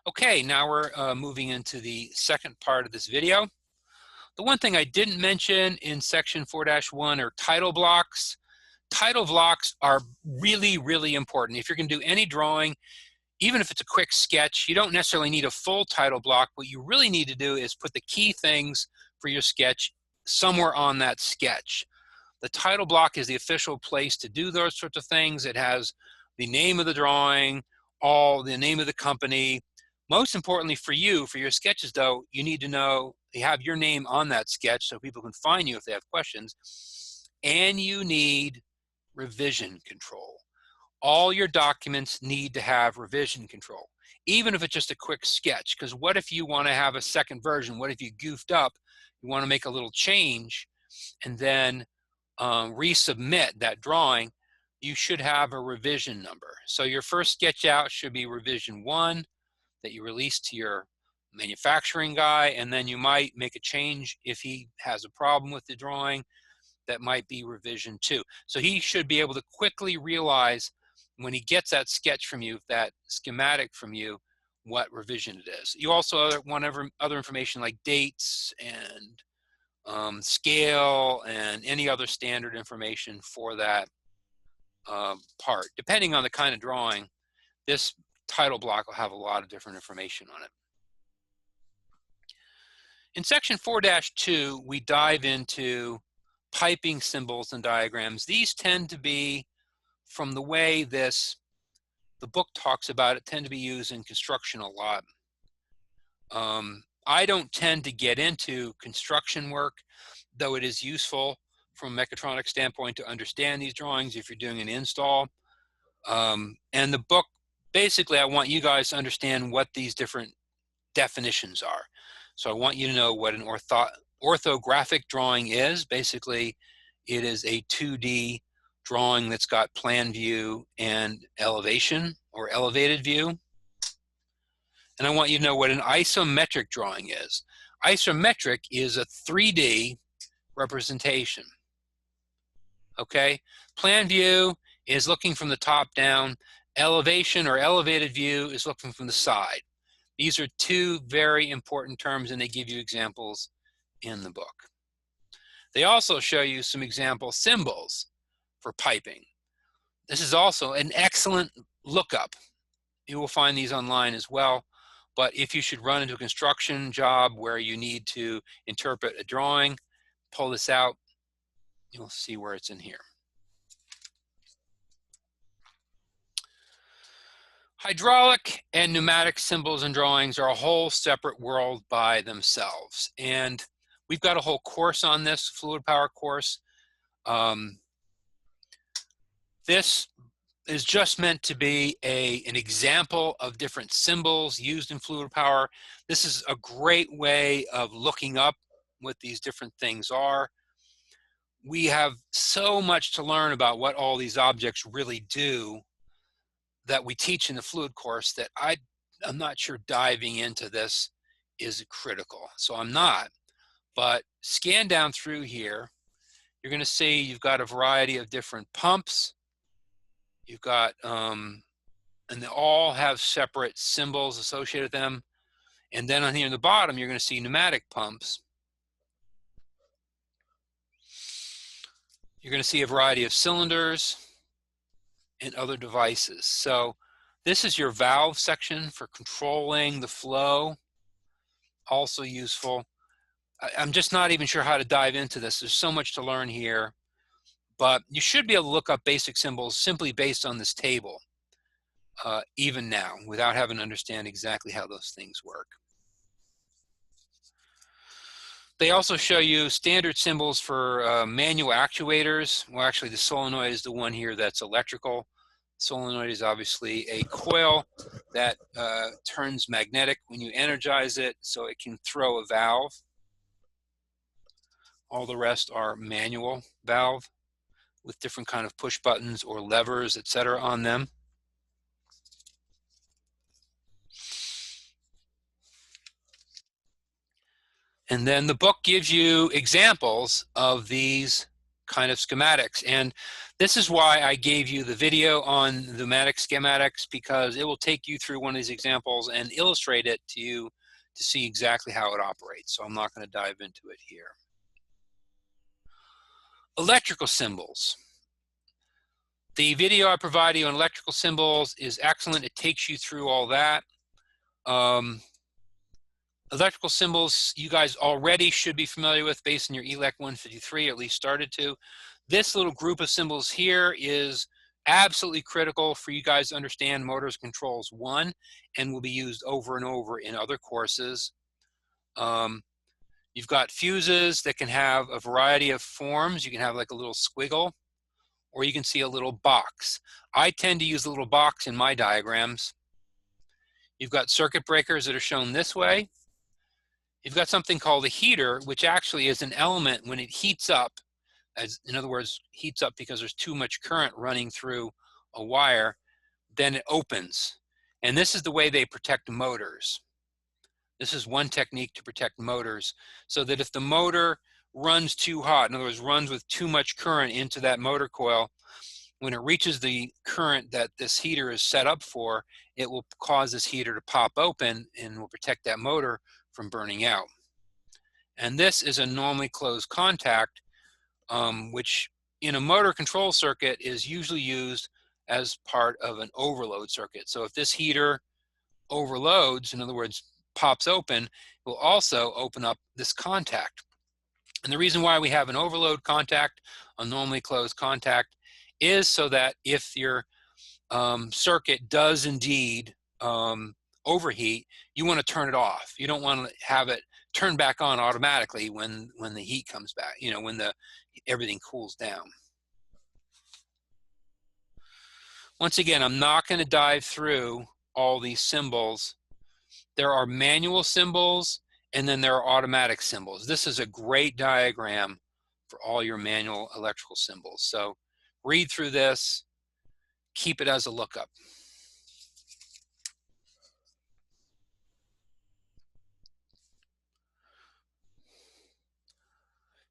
Okay, now we're moving into the second part of this video. The one thing I didn't mention in section 4-1 are title blocks. Title blocks are really, really important. If you're going to do any drawing, even if it's a quick sketch, you don't necessarily need a full title block. What you really need to do is put the key things for your sketch somewhere on that sketch. The title block is the official place to do those sorts of things. It has the name of the drawing, the name of the company. Most importantly for you, for your sketches though, you need to know, you have your name on that sketch so people can find you if they have questions. And you need revision control. All your documents need to have revision control, even if it's just a quick sketch, because what if you want to have a second version? What if you goofed up, you want to make a little change and then resubmit that drawing? You should have a revision number. So your first sketch out should be revision 1 that you release to your manufacturing guy, and then you might make a change if he has a problem with the drawing. That might be revision 2. So he should be able to quickly realize when he gets that sketch from you, that schematic from you, what revision it is. You also want other information like dates and scale and any other standard information for that part. Depending on the kind of drawing, this title block will have a lot of different information on it. In section 4-2, we dive into piping symbols and diagrams. These tend to be, from the way the book talks about it, tend to be used in construction a lot. I don't tend to get into construction work, though it is useful from a mechatronics standpoint to understand these drawings if you're doing an install. And the book, basically, I want you guys to understand what these different definitions are. So I want you to know what an orthographic drawing is. Basically, it is a 2D drawing that's got plan view and elevation or elevated view. And I want you to know what an isometric drawing is. Isometric is a 3D representation. Okay, plan view is looking from the top down. Elevation or elevated view is looking from the side. These are two very important terms, and they give you examples in the book. They also show you some example symbols for piping. This is also an excellent lookup. You will find these online as well. But if you should run into a construction job where you need to interpret a drawing, pull this out, you'll see where it's in here. Hydraulic and pneumatic symbols and drawings are a whole separate world by themselves. And we've got a whole course on this, fluid power course. This is just meant to be an example of different symbols used in fluid power. This is a great way of looking up what these different things are. We have so much to learn about what all these objects really do that we teach in the fluid course that I'm not sure diving into this is critical. So I'm not, but scan down through here. You're going to see you've got a variety of different pumps. You've got, and they all have separate symbols associated with them. And then on here in the bottom, you're going to see pneumatic pumps. You're going to see a variety of cylinders and other devices. So this is your valve section for controlling the flow, also useful. I'm just not even sure how to dive into this. There's so much to learn here, but you should be able to look up basic symbols simply based on this table, even now, without having to understand exactly how those things work. They also show you standard symbols for manual actuators. Well, actually, the solenoid is the one here that's electrical. Solenoid is obviously a coil that turns magnetic when you energize it, so it can throw a valve. All the rest are manual valve with different kind of push buttons or levers, etc. on them. And then the book gives you examples of these kind of schematics. And This is why I gave you the video on pneumatic schematics, because it will take you through one of these examples and illustrate it to you to see exactly how it operates. So I'm not going to dive into it here. Electrical symbols. The video I provided you on electrical symbols is excellent. It takes you through all that. Electrical symbols you guys already should be familiar with based on your ELEC 153, or at least started to. This little group of symbols here is absolutely critical for you guys to understand motors controls 1, and will be used over and over in other courses. You've got fuses that can have a variety of forms. You can have like a little squiggle, or you can see a little box. I tend to use a little box in my diagrams. You've got circuit breakers that are shown this way. You've got something called a heater, which actually is an element when it heats up, as in other words, heats up because there's too much current running through a wire, then it opens. And this is the way they protect motors. This is one technique to protect motors, so that if the motor runs too hot, in other words, runs with too much current into that motor coil, when it reaches the current that this heater is set up for, it will cause this heater to pop open and will protect that motor from burning out. And this is a normally closed contact, which in a motor control circuit is usually used as part of an overload circuit. So if this heater overloads, in other words, pops open, it will also open up this contact. And the reason why we have an overload contact, a normally closed contact, is so that if your circuit does indeed overheat, you want to turn it off. You don't want to have it turn back on automatically when the heat comes back, you know, when everything cools down. Once again, I'm not going to dive through all these symbols. There are manual symbols, and then there are automatic symbols. This is a great diagram for all your manual electrical symbols. So read through this, keep it as a lookup.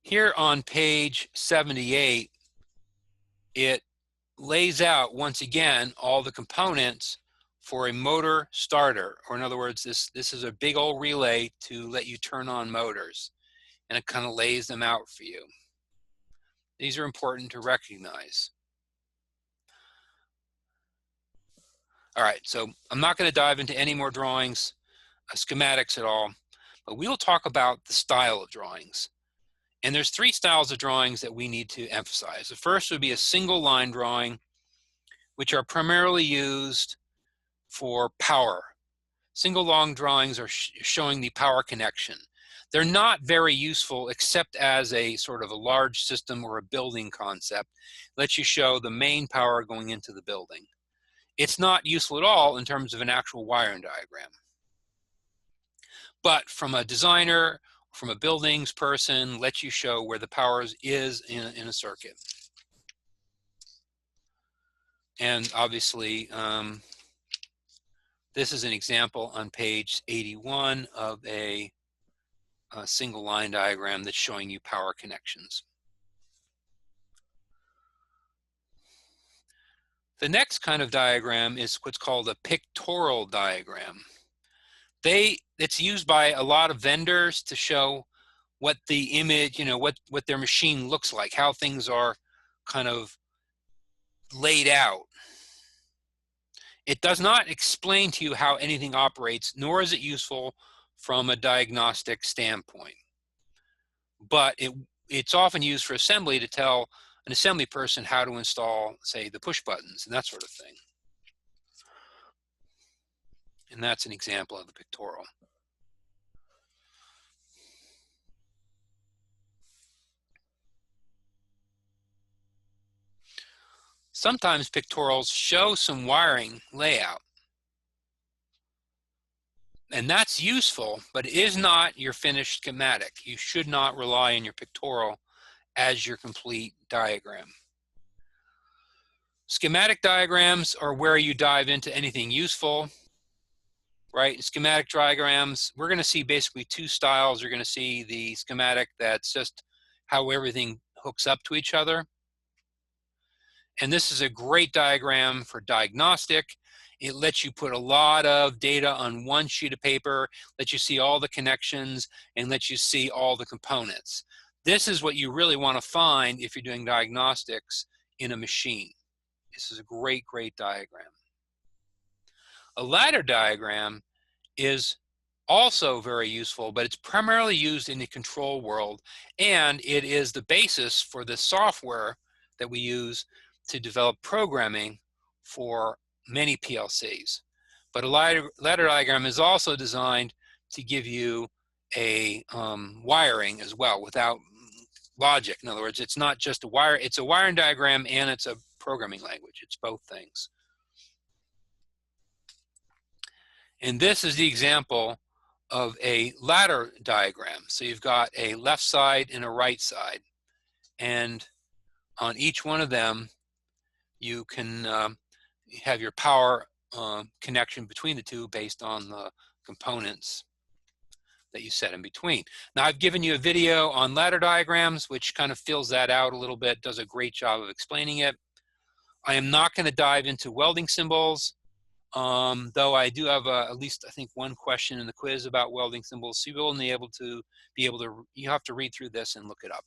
Here on page 78, it lays out once again all the components for a motor starter, or in other words, this is a big old relay to let you turn on motors, and it kind of lays them out for you. These are important to recognize. All right, so I'm not going to dive into any more drawings, schematics at all, but we will talk about the style of drawings. And there's 3 styles of drawings that we need to emphasize. The first would be a single line drawing, which are primarily used for power. Single line drawings are showing the power connection. They're not very useful except as a sort of a large system or a building concept. Lets you show the main power going into the building. It's not useful at all in terms of an actual wiring diagram. But from a designer, from a buildings person, lets you show where the power is in a circuit. And obviously, this is an example on page 81 of a single line diagram that's showing you power connections. The next kind of diagram is what's called a pictorial diagram. It's used by a lot of vendors to show what the image, you know, what their machine looks like, how things are kind of laid out. It does not explain to you how anything operates, nor is it useful from a diagnostic standpoint. But it's often used for assembly to tell an assembly person how to install, say, the push buttons and that sort of thing. And that's an example of the pictorial. Sometimes pictorials show some wiring layout. And that's useful, but it is not your finished schematic. You should not rely on your pictorial as your complete diagram. Schematic diagrams are where you dive into anything useful, right? Schematic diagrams, we're going to see basically 2 styles. You're going to see the schematic that's just how everything hooks up to each other. And this is a great diagram for diagnostic. It lets you put a lot of data on one sheet of paper, lets you see all the connections, and lets you see all the components. This is what you really want to find if you're doing diagnostics in a machine. This is a great, great diagram. A ladder diagram is also very useful, but it's primarily used in the control world, and it is the basis for the software that we use to develop programming for many PLCs. But a ladder diagram is also designed to give you a wiring as well without logic. In other words, it's not just a wire, it's a wiring diagram and it's a programming language. It's both things. And this is the example of a ladder diagram. So you've got a left side and a right side. And on each one of them, you can have your power connection between the two based on the components that you set in between. Now, I've given you a video on ladder diagrams, which kind of fills that out a little bit, does a great job of explaining it. I am not going to dive into welding symbols, though I do have at least, I think, one question in the quiz about welding symbols. So you will be able to, you have to read through this and look it up.